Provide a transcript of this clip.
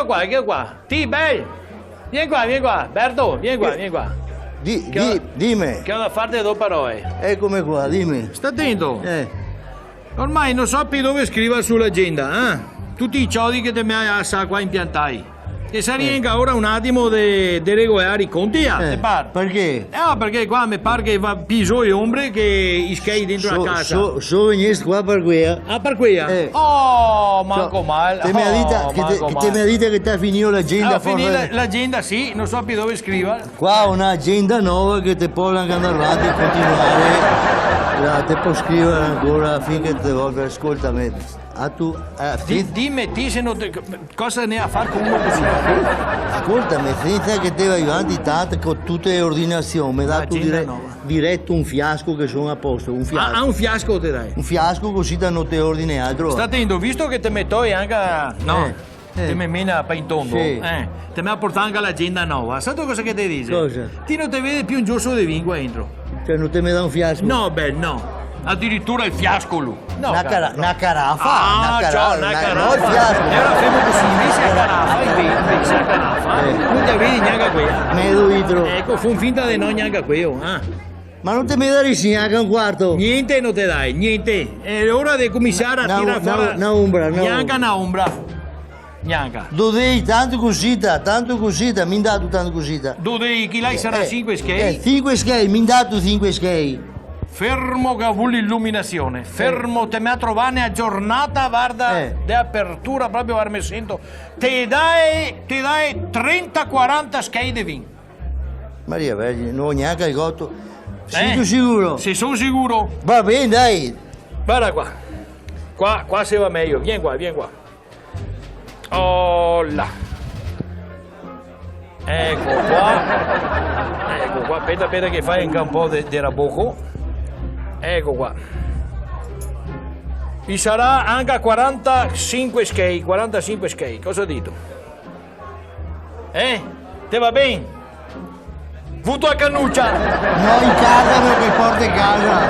ecco qua, ecco qua. Ti, bel. Vieni qua, Berto, vieni qua. Dimmi. Che ho da farti due parole. Eccomi qua, dimmi. Sta attento. Ormai non so più dove scrivere sull'agenda, tutti i ciodi che te mi hai qua impiantai. E sarebbe ora un attimo di regolare i conti, te pare? Perché? Perché qua mi pare che va piso e ombre che i schei dentro la casa. So veniste qua per qui. Per qui? Oh, manco male. Te mi ha detto che ti ha finito l'agenda. Finita l'agenda, sì, non so più dove scrivere. Qua un'agenda nuova che ti può anche andare avanti e continuare. Te può scrivere ancora finché ti vuole. Ascoltami. Dimmi se non cosa ne ha a fare con uno così. Ascoltami, finita che te vai avanti tanto con tutte le ordinazioni, mi ha dato diretto un fiasco che sono a posto. Un fiasco. Un fiasco te dai? Un fiasco così da non te ordine altro. Sta attento, visto che te metto anche. No. Te mi mena per in tondo. Sì. Te mi ha portato anche l'agenda nuova. Sai cosa che ti dice? Cosa? Ti non ti vede più un giusto di vino qua dentro. Cioè non te mi dà un fiasco? No, no. Addirittura il fiasco lui. No, una carafa. Una carafa. No, il fiasco. E ora famo così, invece la carafa, invece la carafa. Non ti vedi neanche quella. Mezzo litro. Ecco, fu finta di no neanche quello. Ma non te mi dai neanche un quarto? Niente non te dai, niente. È ora di cominciare a tirare fuori. Una ombra, Neanche una ombra. Neanche. Dodei, tanto cosita, mi ha dato tanto cosita. Dodei, chi lei sarà 5 schei? 5 schei, mi ha dato 5 schei. Fermo che vuole illuminazione, fermo te mi ha trovato a giornata, guarda, di apertura proprio per me sento, ti dai 30-40 schei di vino. Maria Vergine, non ho neanche il gotto. Sei tu sicuro? Se sono sicuro. Va bene, dai. Guarda qua. Qua si va meglio, vieni qua. Oh là. Ecco qua, aspetta che fai anche un po' di rabocco. Ecco qua. Ci sarà anche 45 schei, cosa dito? Te va bene? Vuto a cannuccia? No, in casa perché porta in casa.